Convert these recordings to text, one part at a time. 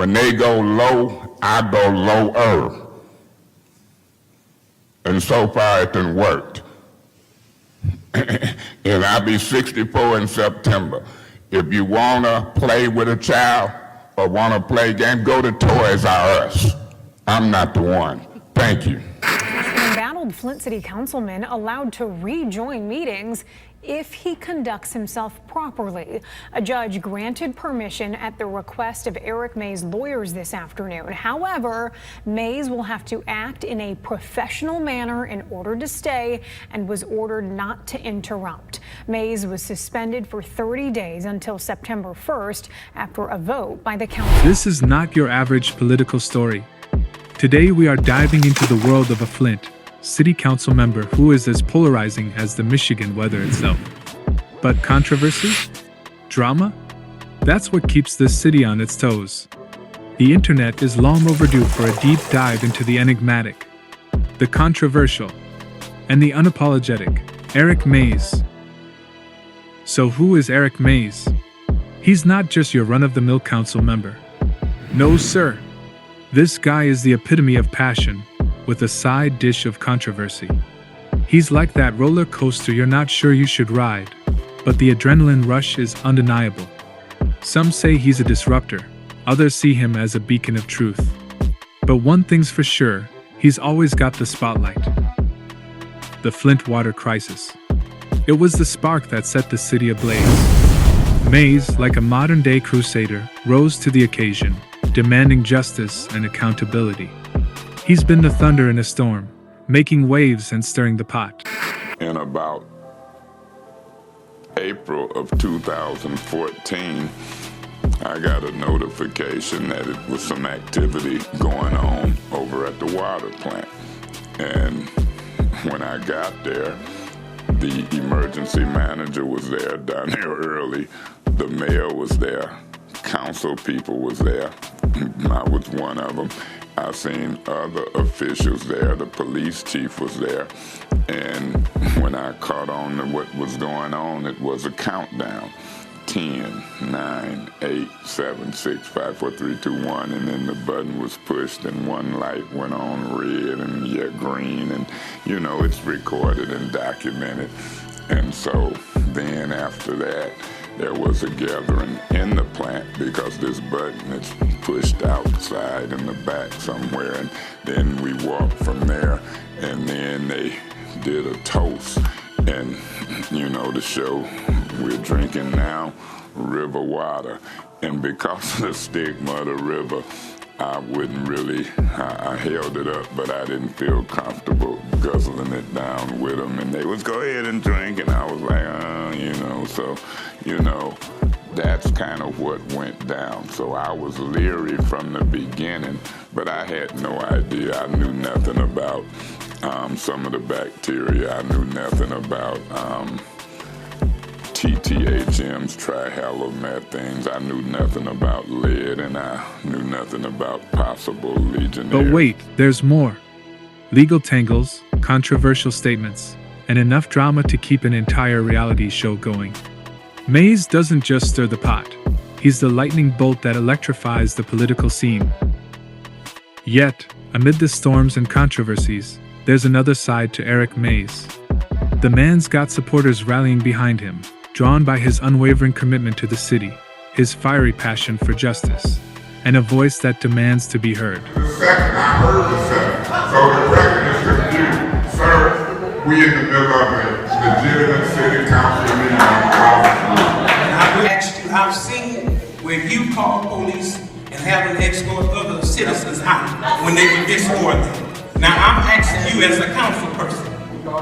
When they go low, I go lower. And so far it done worked. And I'll be 64 in September. If you want to play with a child or want to play a game, go to Toys R Us. I'm not the one. Thank you. Embattled Flint City Councilman allowed to rejoin meetings if he conducts himself properly. A judge granted permission at the request of Eric MAYS' lawyers this afternoon. However, MAYS will have to act in a professional manner in order to stay and was ordered not to interrupt. MAYS was suspended for 30 days until September 1st after a vote by the council. This is not your average political story. Today we are diving into the world of a Flint City Council member who is as polarizing as the Michigan weather itself. But controversy? Drama? That's what keeps this city on its toes. The internet is long overdue for a deep dive into the enigmatic, the controversial, and the unapologetic Eric MAYS. So who is Eric MAYS? He's not just your run-of-the-mill council member. No, sir. This guy is the epitome of passion, with a side dish of controversy. He's like that roller coaster you're not sure you should ride, but the adrenaline rush is undeniable. Some say he's a disruptor, others see him as a beacon of truth. But one thing's for sure, he's always got the spotlight. The Flint water crisis. It was the spark that set the city ablaze. MAYS, like a modern-day crusader, rose to the occasion, demanding justice and accountability. He's been the thunder in a storm, making waves and stirring the pot. In about April of 2014, I got a notification that it was some activity going on over at the water plant. And when I got there, the emergency manager was there down there early, the mayor was there, council people was there, I was one of them. I seen other officials there, the police chief was there, and when I caught on to what was going on, it was a countdown. 10, 9, 8, 7, 6, 5, 4, 3, 2, 1, and then the button was pushed and one light went on red and yet green, and you know, it's recorded and documented. And so then after that, there was a gathering in the plant because this button is pushed outside in the back somewhere, and then we walked from there, and then they did a toast, and you know, the show we're drinking now, river water, and because of the stigma of the river, I wouldn't really, I held it up, but I didn't feel comfortable guzzling it down with them, and they was go ahead and drink, and I was like, you know, so, you know, that's kind of what went down. So I was leery from the beginning, but I had no idea. I knew nothing about some of the bacteria. I knew nothing about TTHMs, trihalomethanes. I knew nothing about lead, and I knew nothing about possible Legionnaires. But wait, there's more. Legal tangles, controversial statements, and enough drama to keep an entire reality show going. MAYS doesn't just stir the pot. He's the lightning bolt that electrifies the political scene. Yet, amid the storms and controversies, there's another side to Eric MAYS. The man's got supporters rallying behind him, drawn by his unwavering commitment to the city, his fiery passion for justice, and a voice that demands to be heard. The second I heard the second, so the record is confused. Sir, we in the middle of a legitimate city council meeting. And I asked you, I've seen where you call police and have an escort other citizens out when they would escort them. Now I'm asking you as a council person,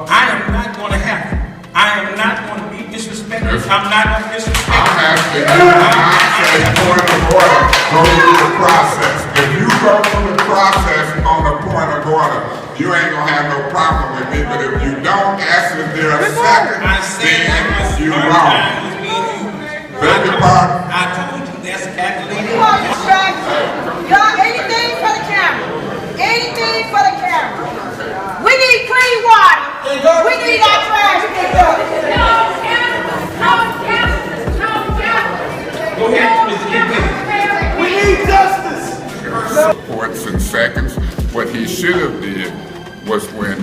I am not going to have it. I am not going to be disrespectful. I'm not going to disrespect. I'm asking you, I say point of order, go through the process. If you go through the process on the point of order, you ain't going to have no problem with me, but if you don't ask if there a second, I said that then you was wrong. Beg your pardon? I told you that's calculated. You are distracted. Y'all, anything for the camera. Anything for the camera. We need clean water. We need our trash picked up. Go ahead, Mr. King. We need justice. reports in seconds. What he should have did was when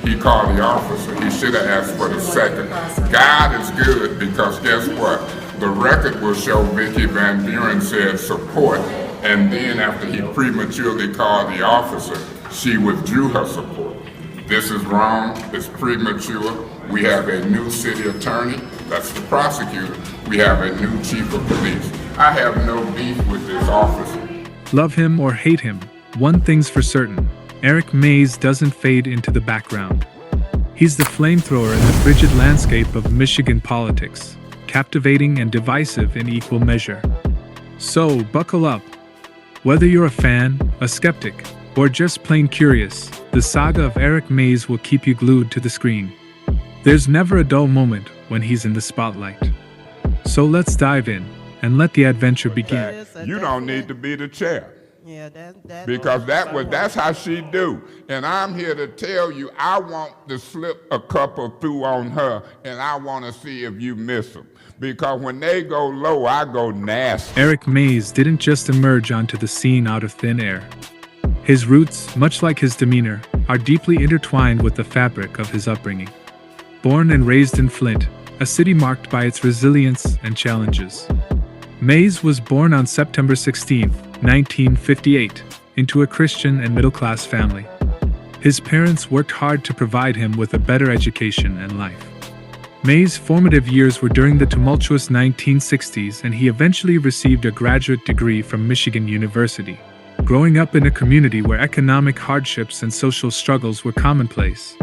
he called the officer, he should have asked for the second. God is good because guess what? The record will show Vicky Van Buren said support, and then after he prematurely called the officer, she withdrew her support. This is wrong, it's premature. We have a new city attorney, that's the prosecutor. We have a new chief of police. I have no beef with this officer. Love him or hate him, one thing's for certain. Eric MAYS doesn't fade into the background. He's the flamethrower in the frigid landscape of Michigan politics, captivating and divisive in equal measure. So, buckle up. Whether you're a fan, a skeptic, or just plain curious, the saga of Eric MAYS will keep you glued to the screen. There's never a dull moment when he's in the spotlight. So let's dive in and let the adventure begin. You don't need to be the chair. Yeah, Because that's how she do. And I'm here to tell you, I want to slip a couple through on her, and I want to see if you miss them. Because when they go low, I go nasty. Eric MAYS didn't just emerge onto the scene out of thin air. His roots, much like his demeanor, are deeply intertwined with the fabric of his upbringing. Born and raised in Flint, a city marked by its resilience and challenges, MAYS was born on September 16, 1958, into a Christian and middle-class family. His parents worked hard to provide him with a better education and life. MAYS' formative years were during the tumultuous 1960s, and he eventually received a graduate degree from Michigan University. Growing up in a community where economic hardships and social struggles were commonplace,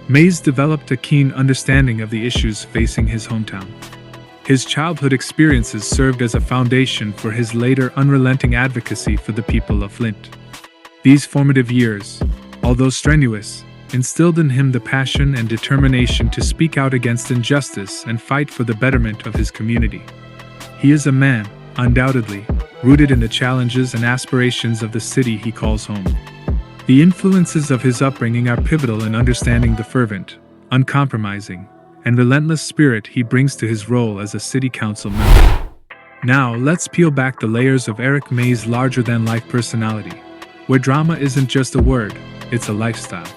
MAYS developed a keen understanding of the issues facing his hometown. His childhood experiences served as a foundation for his later unrelenting advocacy for the people of Flint. These formative years, although strenuous, instilled in him the passion and determination to speak out against injustice and fight for the betterment of his community. He is a man, undoubtedly, rooted in the challenges and aspirations of the city he calls home. The influences of his upbringing are pivotal in understanding the fervent, uncompromising, and relentless spirit he brings to his role as a city council member. Now, let's peel back the layers of Eric MAYS' larger-than-life personality, where drama isn't just a word, it's a lifestyle.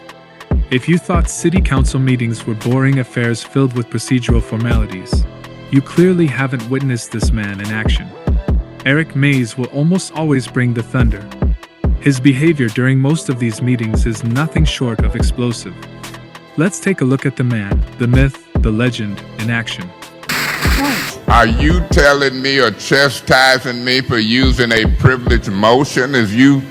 If you thought city council meetings were boring affairs filled with procedural formalities, you clearly haven't witnessed this man in action. Eric MAYS will almost always bring the thunder. His behavior during most of these meetings is nothing short of explosive. Let's take a look at the man, the myth, the legend, in action. Are you telling me or chastising me for using a privileged motion? Is you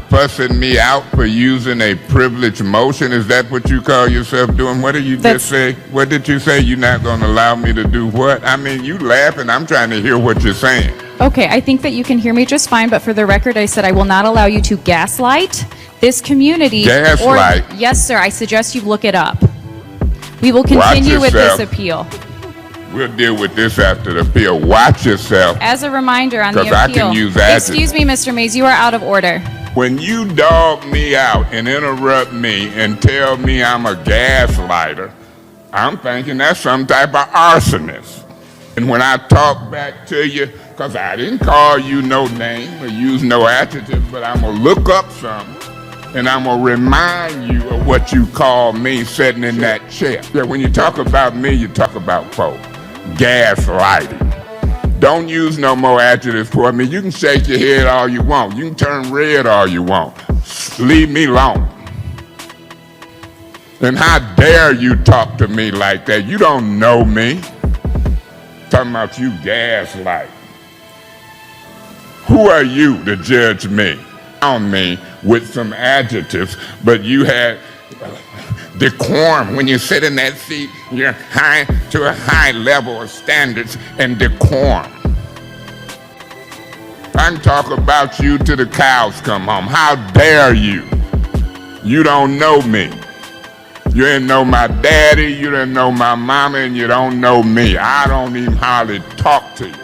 fussing me out for using a privileged motion? Is that what you call yourself doing? What did you just say? What did you say? You're not going to allow me to do what? I mean, you laughing. I'm trying to hear what you're saying. Okay, I think that you can hear me just fine, but for the record, I said I will not allow you to gaslight this community. Gaslight? Yes, sir. I suggest you look it up. We will continue with this appeal. We'll deal with this after the appeal. Watch yourself. As a reminder on the appeal. Because I can use adjectives. Excuse me, Mr. MAYS, you are out of order. When you dog me out and interrupt me and tell me I'm a gaslighter, I'm thinking that's some type of arsonist. And when I talk back to you, because I didn't call you no name or use no adjective, but I'm going to look up something. And I'm going to remind you of what you call me sitting in that chair. Yeah, when you talk about me, you talk about folk. Gaslighting. Don't use no more adjectives for me. You can shake your head all you want. You can turn red all you want. Leave me alone. And how dare you talk to me like that? You don't know me. Talking about you gaslight. Who are you to judge me? On me with some adjectives, but you had decorum. When you sit in that seat, you're high to a high level of standards and decorum. I can talk about you till the cows come home. How dare you? You don't know me. You didn't know my daddy, you didn't know my mama, and you don't know me. I don't even hardly talk to you.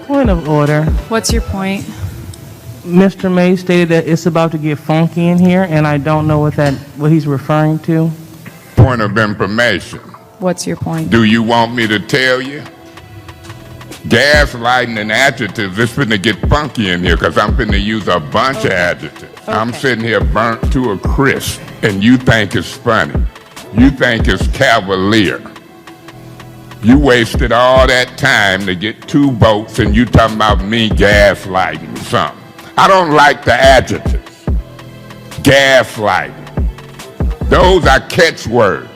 Point of order. What's your point? Mr. MAYS stated that it's about to get funky in here, and I don't know what he's referring to. Point of information. What's your point? Do you want me to tell you? Gaslighting and adjectives, it's finna get funky in here because I'm finna use a bunch of adjectives. Okay. I'm sitting here burnt to a crisp, and you think it's funny. You think it's cavalier. You wasted all that time to get 2 votes, and you talking about me gaslighting something. I don't like the adjectives. Gaslighting. Those are catchwords.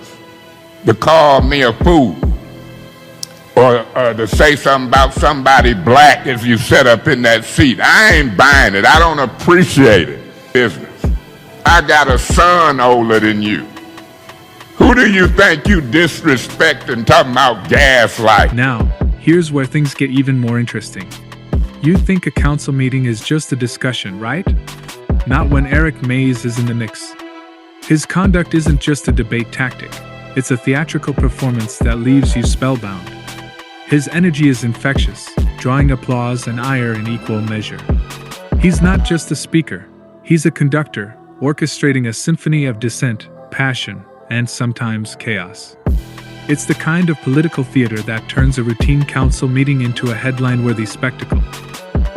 To call me a fool. Or to say something about somebody black if you sit up in that seat. I ain't buying it. I don't appreciate it. Business. I got a son older than you. Who do you think you disrespect and talking about gaslight? Now, here's where things get even more interesting. You think a council meeting is just a discussion, right? Not when Eric Mays is in the mix. His conduct isn't just a debate tactic. It's a theatrical performance that leaves you spellbound. His energy is infectious, drawing applause and ire in equal measure. He's not just a speaker. He's a conductor, orchestrating a symphony of dissent, passion, and sometimes chaos. It's the kind of political theater that turns a routine council meeting into a headline-worthy spectacle.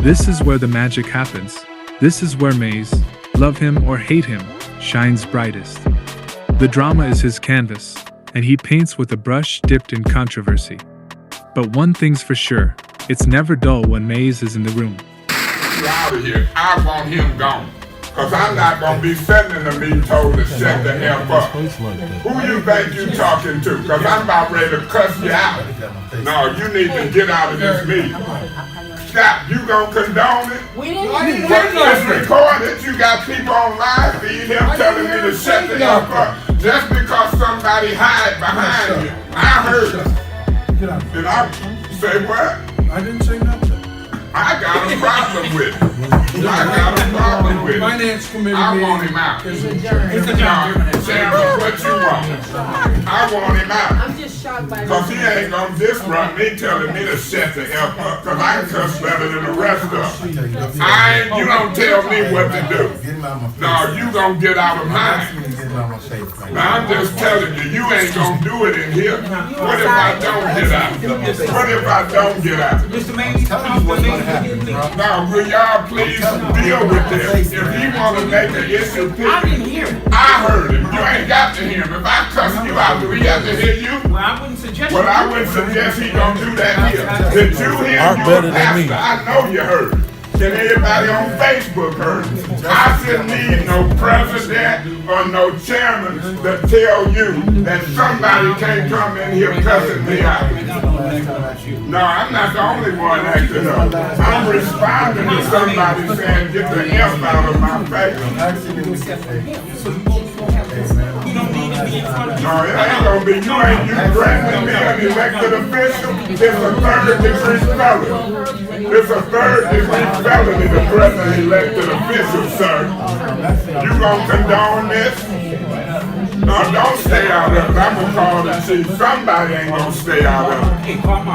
This is where the magic happens. This is where Mays, love him or hate him, shines brightest. The drama is his canvas, and he paints with a brush dipped in controversy. But one thing's for sure, it's never dull when Mays is in the room. Get out of here. I want him gone. Because I'm not going to be sitting in the meeting told to shut the F up. Who you think you talking to? Because I'm about ready to cuss you out. No, you need to get out of this meeting. Stop. You going to condone it? We didn't It's recorded. You got people on live feed him telling me to shut the F up. Just because somebody hide behind you. I heard it. Did I say what? I didn't say nothing. I got a problem with it. I got a problem with it. Finance committee. I want him out. It's adjourned. Say what you want. I want him out. I'm just shocked by Because he ain't going to disrupt me telling me to shut the F up. Because I can cuss better than the rest of them. You don't tell me what to do. No, you going to get out of mine. Now, I'm just telling you, you ain't going to do it in here. What if I don't get out? What if I don't get out? Mr. Mays, now, will y'all please deal with this? If he want to make an issue, I didn't hear him. I heard him. You ain't got to hear him. If I cuss you out, do he have to hear you? Well, I wouldn't suggest. Well, I wouldn't suggest he gonna do that here. Did you hear your pastor? I know you heard it. And everybody on Facebook heard it. I shouldn't need no president or no chairman to tell you that somebody can't come in here cussing me out. No, I'm not the only one acting up. I'm responding to somebody saying, get the F out of my face. No, it ain't gonna be. You threatening me an elected official. It's a 3rd-degree felony. It's a 3rd-degree felony to threaten an elected official, sir. You gonna condone this? No, don't stay out of it. I'm gonna call the chief. Somebody ain't gonna stay out of it.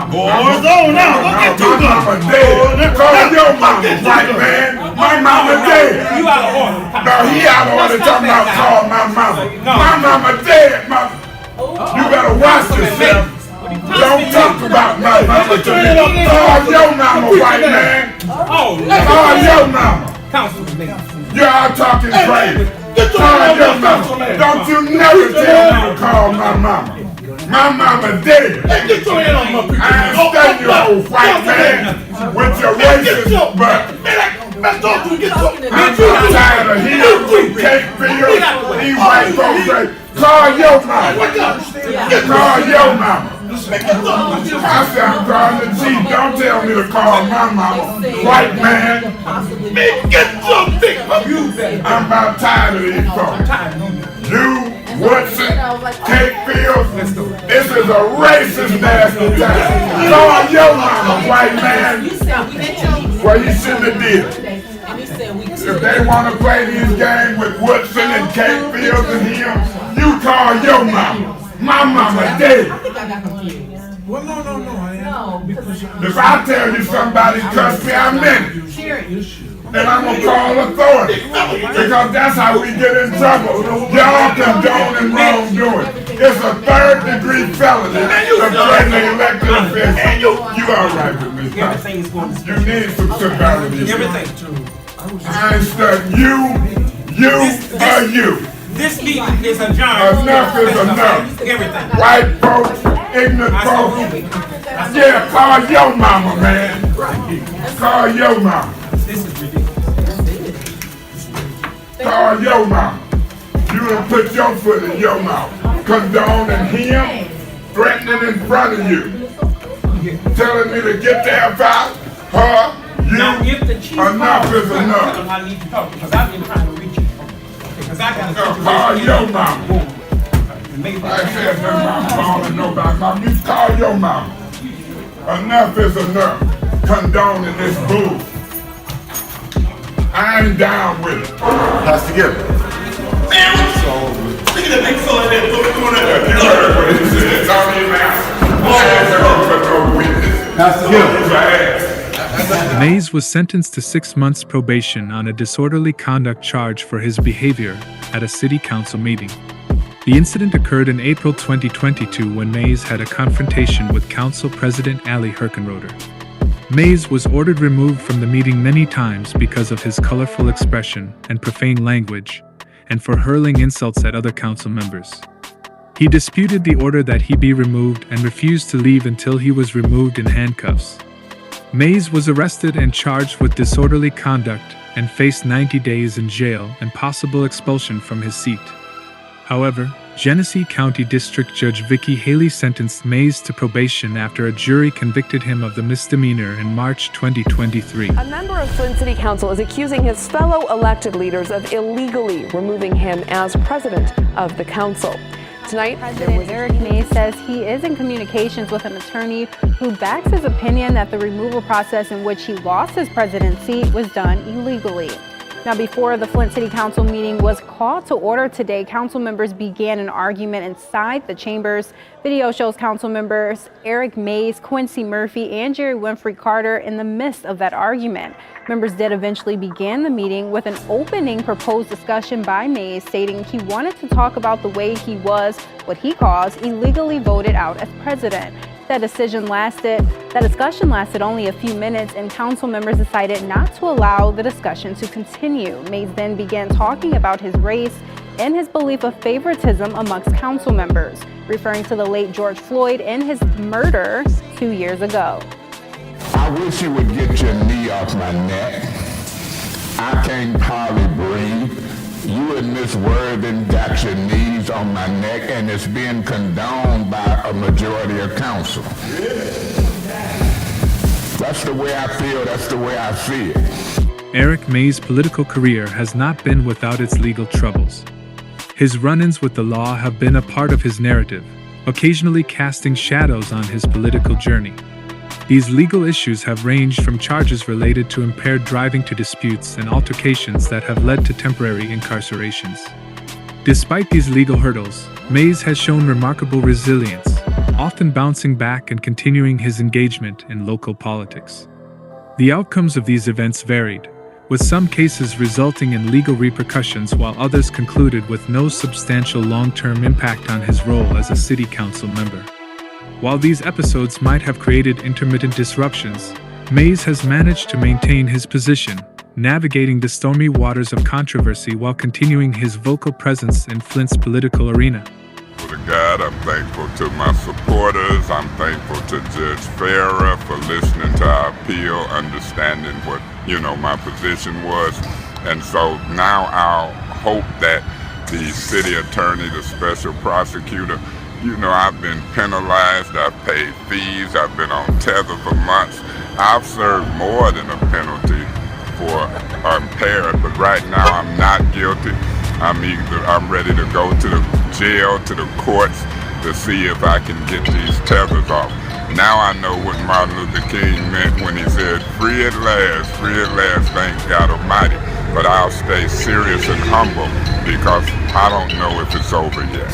Boys, now. My mama dead. Call your mama, white man. My mama dead. You out of order. No, he out of order talking about call my mama. My mama dead, mama. You better watch yourself. Don't talk about my mama to me. Call your mama, white man. Call your mama. You're all talking crazy. Call your mama. Don't you never tell me to call my mama. My mama dead. I understand you, old white man, with your racist butt. I'm so tired of hearing cake fields. These white folks say, call your mama. Call your mama. I said I'm calling the chief. Don't tell me to call my mama. White man. I'm about tired of these folks. You, Woodson, Cake Fields, this is a racist nasty time. Call your mama, white man. Well, you shouldn't have did. If they want to play these games with Woodson and Cake Fields and him, you call your mama. My mama dead. Well, no. If I tell you somebody cussed me, I meant it. And I'm gonna call authority. Because that's how we get in trouble. Y'all condoning wrongdoing. It's a third-degree felony. The threatening elected official. You all right with me? Everything is going to You need some severity. everything. I ain't studying you. This meeting is adjourned. Enough is enough. Everything. White folks, ignorant folks. Yeah, call your mama, man. Call your mama. This is ridiculous. Call your mama. You done put your foot in your mouth. Condoning him, threatening in front of you. Telling me to get the F out. Her, you. Now, if the chief Enough is enough. I need to talk because I've been trying to reach you. Because I got a situation. Call your mama. Maybe I said no mama calling nobody. Mama, you call your mama. Enough is enough. Condoning this bull. I ain't down with it. Pastor Gibbons. Man, look at the big fella that doing that. You heard what he said. It's all you Pastor Gibbons. MAYS was sentenced to 6 months probation on a disorderly conduct charge for his behavior at a city council meeting. The incident occurred in April 2022 when MAYS had a confrontation with Council President Ali Herkenroder. MAYS was ordered removed from the meeting many times because of his colorful expression and profane language, and for hurling insults at other council members. He disputed the order that he be removed and refused to leave until he was removed in handcuffs. MAYS was arrested and charged with disorderly conduct and faced 90 days in jail and possible expulsion from his seat. However, Genesee County District Judge Vicki Haley sentenced MAYS to probation after a jury convicted him of the misdemeanor in March 2023. A member of Flint City Council is accusing his fellow elected leaders of illegally removing him as president of the council. Tonight, President Eric MAYS says he is in communications with an attorney who backs his opinion that the removal process in which he lost his presidency was done illegally. Now, before the Flint City Council meeting was called to order today, council members began an argument inside the chambers. Video shows council members Eric MAYS, Quincy Murphy, and Jerry Winfrey Carter in the midst of that argument. Members did eventually begin the meeting with an opening proposed discussion by MAYS, stating he wanted to talk about the way he was, what he calls, illegally voted out as president. That discussion lasted only a few minutes, and council members decided not to allow the discussion to continue. MAYS then began talking about his race and his belief of favoritism amongst council members, referring to the late George Floyd and his murder 2 years ago. I wish you would get your knee off my neck. I can't hardly breathe. You and Miss Worthing got your knees on my neck, and it's being condoned by a majority of council. That's the way I feel, that's the way I see it. Eric MAYS' political career has not been without its legal troubles. His run-ins with the law have been a part of his narrative, occasionally casting shadows on his political journey. These legal issues have ranged from charges related to impaired driving to disputes and altercations that have led to temporary incarcerations. Despite these legal hurdles, MAYS has shown remarkable resilience, often bouncing back and continuing his engagement in local politics. The outcomes of these events varied, with some cases resulting in legal repercussions while others concluded with no substantial long-term impact on his role as a city council member. While these episodes might have created intermittent disruptions, MAYS has managed to maintain his position, navigating the stormy waters of controversy while continuing his vocal presence in Flint's political arena. To God, I'm thankful to my supporters. I'm thankful to Judge Farah for listening to our appeal, understanding what, my position was. And so now I'll hope that the city attorney, the special prosecutor, I've been penalized, I've paid fees, I've been on tether for months. I've served more than a penalty for impaired, but right now I'm not guilty. I'm ready to go to the jail, to the courts, to see if I can get these tethers off. Now I know what Martin Luther King meant when he said, free at last, thank God Almighty. But I'll stay serious and humble because I don't know if it's over yet.